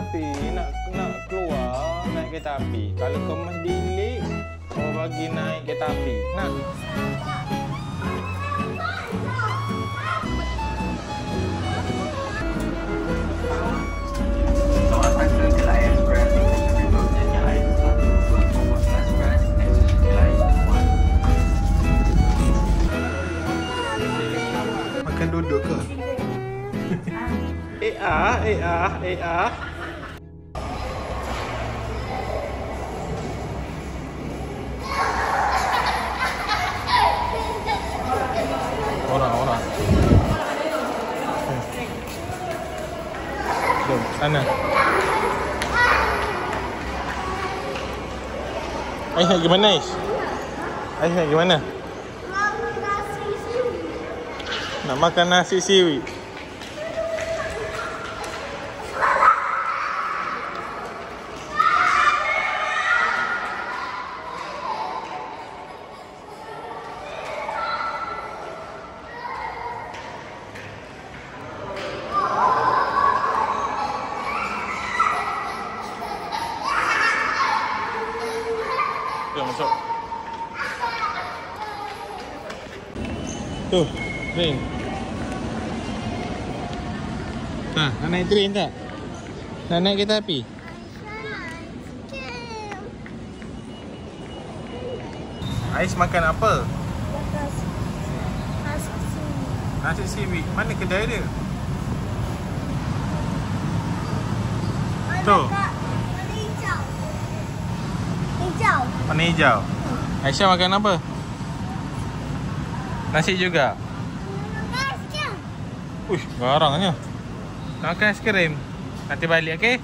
api, nak keluar naik kereta api. Kalau kau mendilik, kau bagi naik kereta api. Nak? Makan duduk ke? Orang. Jom, sana. Ais nak pergi mana, Ais? Ais nak pergi mana? Nak makan nasi seaweed. Jom masuk. Tu, train. Nak naik train tak? Nak naik kereta api? Ais makan apa? Nasi seaweed. Mana kedai dia? Tu. Warna hijau. Aisyah makan apa? Nasi juga. Uish, garangnya. Nak makan aiskrim. Nanti balik, okey?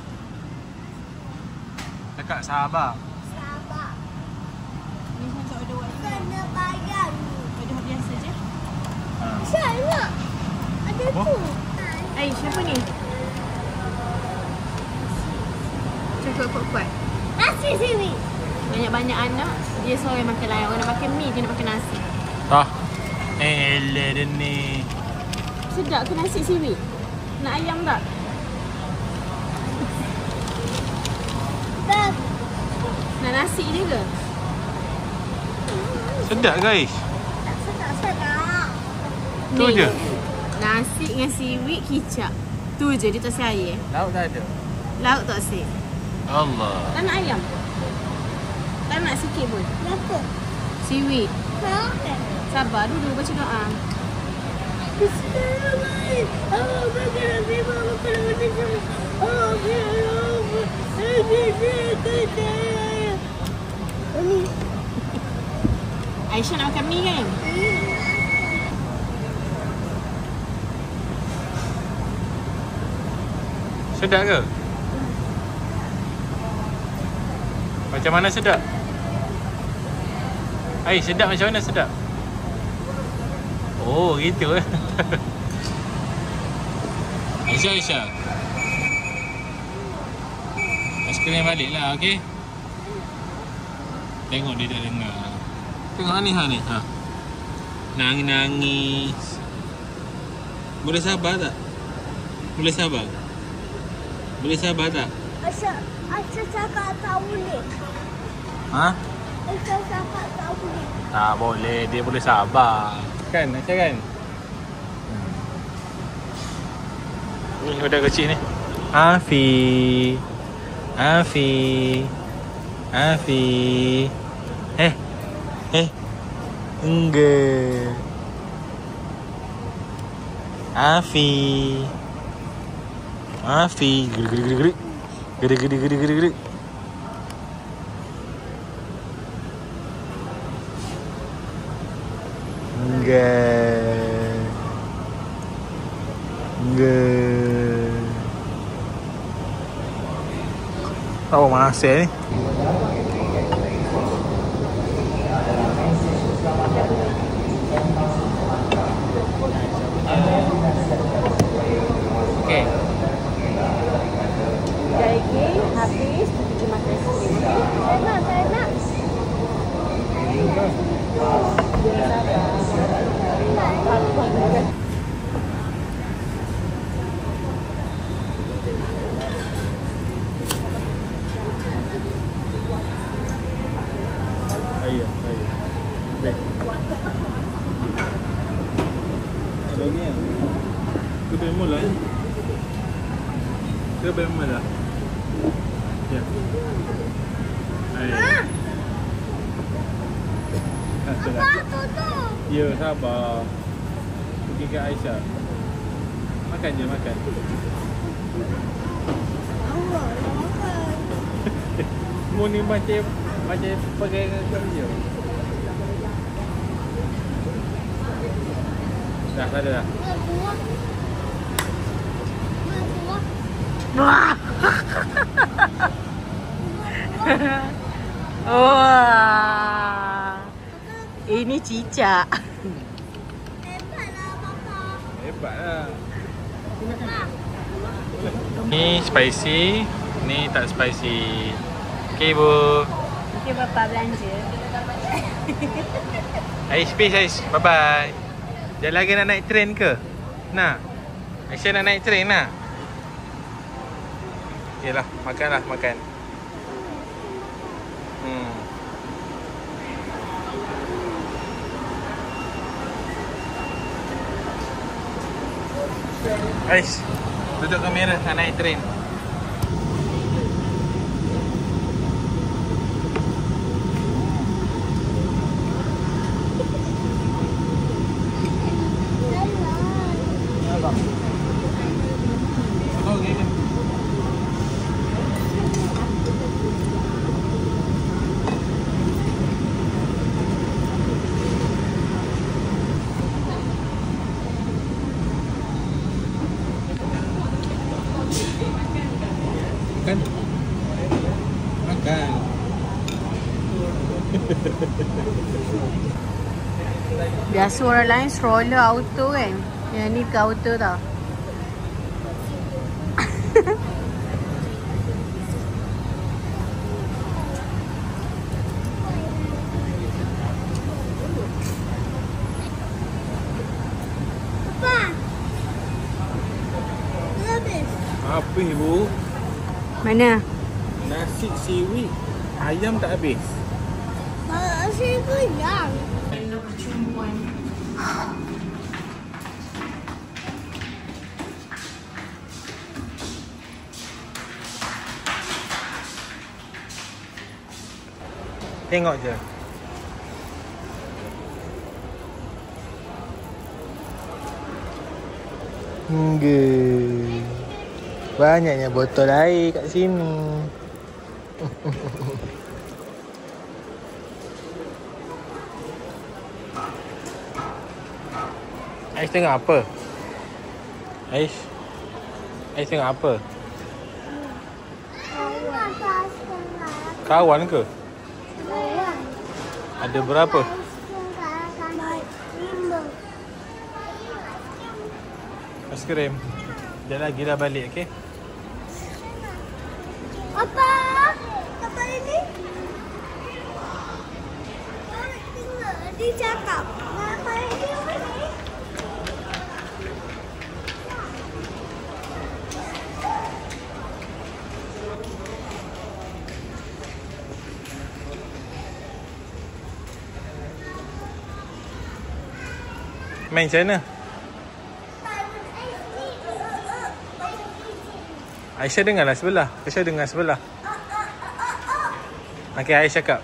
Cakap sabar. Ni macam ada waktu. Kena bayar. Ada biasa je. Salah. Ada tu. Siapa ni? Cakap kuat-kuat. Nasi seaweed. Banyak-banyak anak, dia seorang makan lain. Orang nak makan mi, dia nak makan nasi. Elah dia ni. Sedap ke nasi seaweed? Nak ayam tak? Tak. Nak nasi dia ke? Sedap guys. Tak sedap. Tu je. Nasi dengan seaweed kicap. Tu je, dia tak si air. Lauk tak ada. Lauk tak si. Allah. Tak nak ayam? Tak nak sikit pun? Kenapa? Seaweed. Kenapa? Sabar dulu, baca doa. Bismillahirrahmanirrahim. Aisyah nak makan mi kan? Sedap ke? Macam mana sedap? Sedap macam mana sedap? Oh, gitu eh. Aisyah. Aiskrim balik lah, okey? Tengok dia dah dengar. Tengok ni ni. Nangis. Boleh sabar tak? Boleh sabar tak? Aisyah cakap tak boleh. Aisyah cakap tak boleh. Tak boleh, dia boleh sabar. Kan, Aisyah kan? Ni budak kecil ni. Afi. Enggak. Afi. Gede. Enggak. Tahu masih ni. Okey. Lagi habis pergi makan seaweed. Saya nak. lagi kan? Ke bemol lah Ke bemol lah Ya Apa tu? Ya, sabar. Pergi ke Aisyah. Makan je, makan. Allah, makan. Mu ni macam pakai kerja. Dah, tak ada dah. Wah. Ini cicak. Hebatlah Papa. Hebatlah. Ni spicy, ni tak spicy. Okey, Bu. Okey, Bapa belanja. Ais, peace, Ais. Bye-bye. Dia lagi nak naik train ke? Nak? Aisyah nak naik train nak? Yelah, makanlah, makan. Ais, duduk kamera nak naik train. Makan. Makan. Biasa orang lain stroller auto kan. Yang ni ke auto tau. Papa. Habis. Apa ibu? Mana? Nasi seaweed. Ayam tak habis. Masih kenyang. Tengok je. Banyaknya botol air kat sini. Ais tengok apa? Ais tengok apa? Kawan ke? Ada berapa? 5. Aiskrim. Sekejap lagi dah balik, okey? Apa? Apa ini? Dia cakap. Apa ini? Main macam mana? Aisyah dengarlah sebelah. Aisyah dengar sebelah. Okey, Aisyah cakap.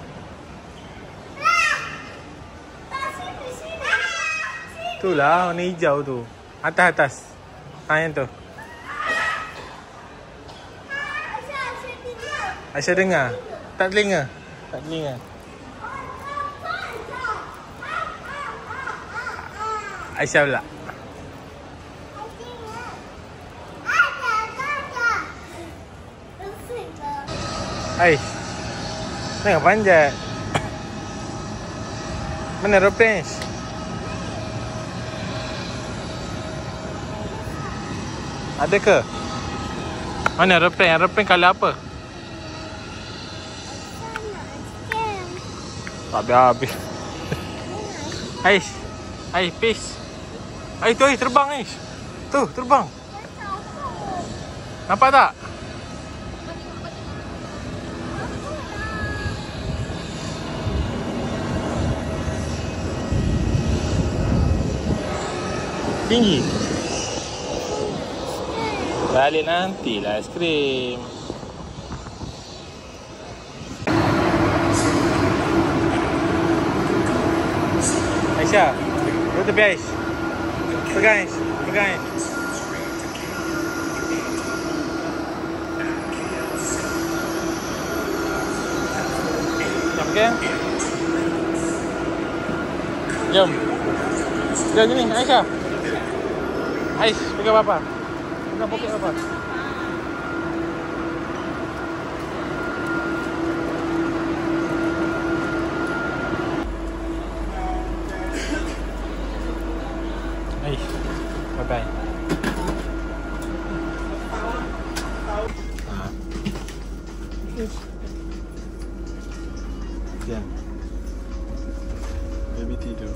Itulah warna hijau tu. Atas. Yang tu. Aisyah dengar. Tak telinga. Aisyah pula. Hai. Tengah panjat. Mana aeroplane? Ada ke? Mana aeroplane? Aeroplane colour apa? Tak habis. Hai, peace. Hai tu, terbang Aish. Tu, terbang. Nampak tak? Tinggi. Balik nantilah aiskrim. Aisyah, duduk tepi Ais. Pegang Ais, pegang Ais. Okey. Jom. Jom sini Aisyah. Ais, pegang papa. Pegang poket papa. Ais, bye-bye. Diam. Baby tidur.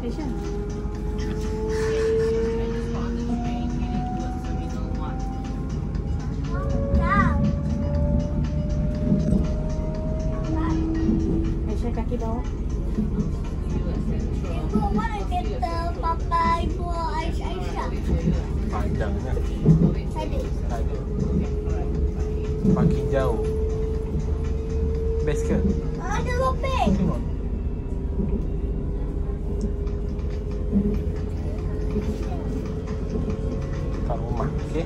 Aisyah. Aisyah kaki bawah. Ibu, mana kereta papa ibu Aisyah? Panjangnya. Ada. Ada. Makin jauh. Best ke? Ada lopeng. Tengok. Kat rumah, okey?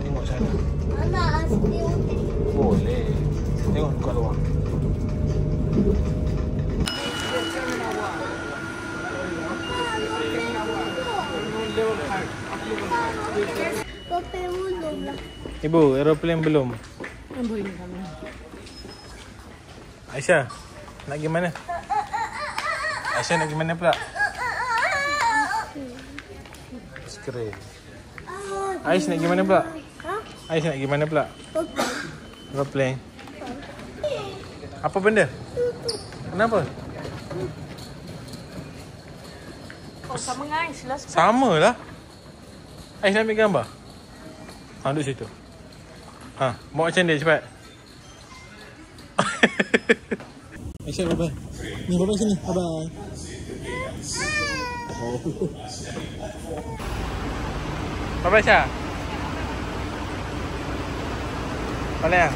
Tengok sana. Mana asli hotel? Boleh. Tengok kat luar. Lopeng belum lah. Ibu, aeroplane belum. Ambil ini kami. Aisyah, nak pergi mana? Aisyah nak pergi mana pula? Skrin. Aisyah nak pergi mana pula? Ha? Aisyah nak pergi mana pula? Lopeng. Aeroplane. Apa benda? Kenapa? Oh, sama dengan Ais lah. Sama lah. Aisyah nak ambil gambar? Ha, duduk situ. Ha, bawa macam dia cepat. Aisyah, bye-bye. Ni, bye-bye sini. Bye-bye. Oh. Bye-bye, Aisyah. Balik lah.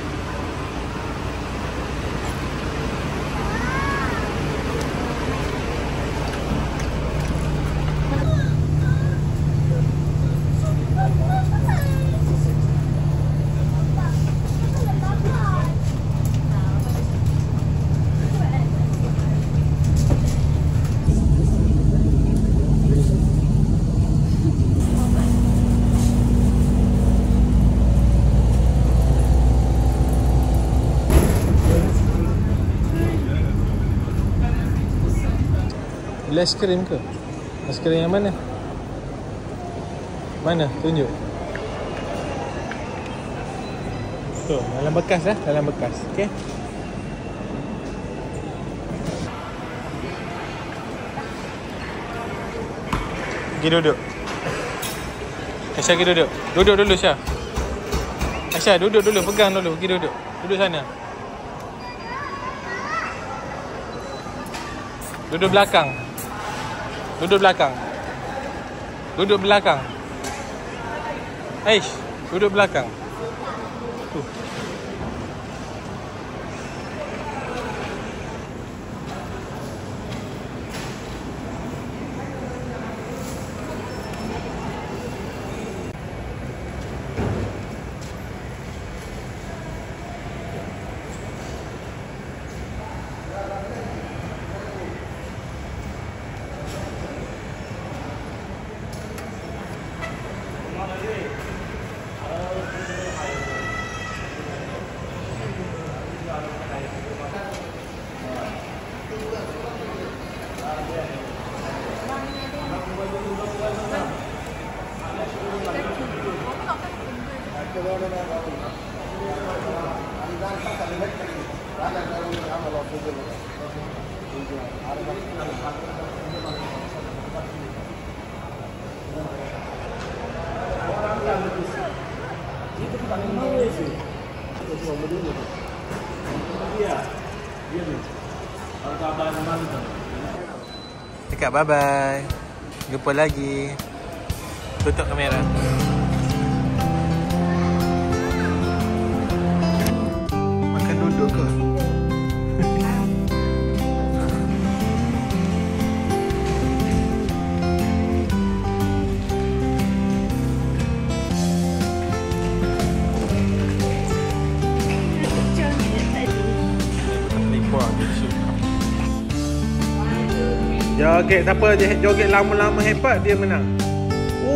Beli aiskrim ke? Aiskrim yang mana? Mana? Tunjuk. Tu, dalam bekas lah. Dalam bekas. Okey? Pergi duduk. Aisyah pergi duduk. Duduk dulu Aisyah. Aisyah duduk dulu. Pegang dulu. Pergi duduk. Duduk sana. Duduk belakang. Duduk belakang. Duduk belakang. Aish, duduk belakang. Cakap bye-bye. Jumpa lagi. Tutup kamera. Makan duduk ke? Joget siapa joget lama-lama hebat dia menang.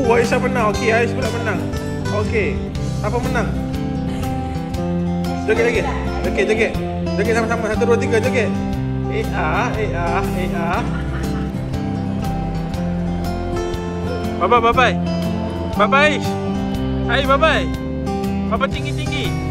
Aisyah menang. Okey, Aisyah pula menang. Okey. Siapa menang? Joget lagi. Okey, joget. Joget sama-sama. 1 2 3 joget. Bye bye. Bye bye. Aish. Hai bye bye. Bye tinggi-tinggi.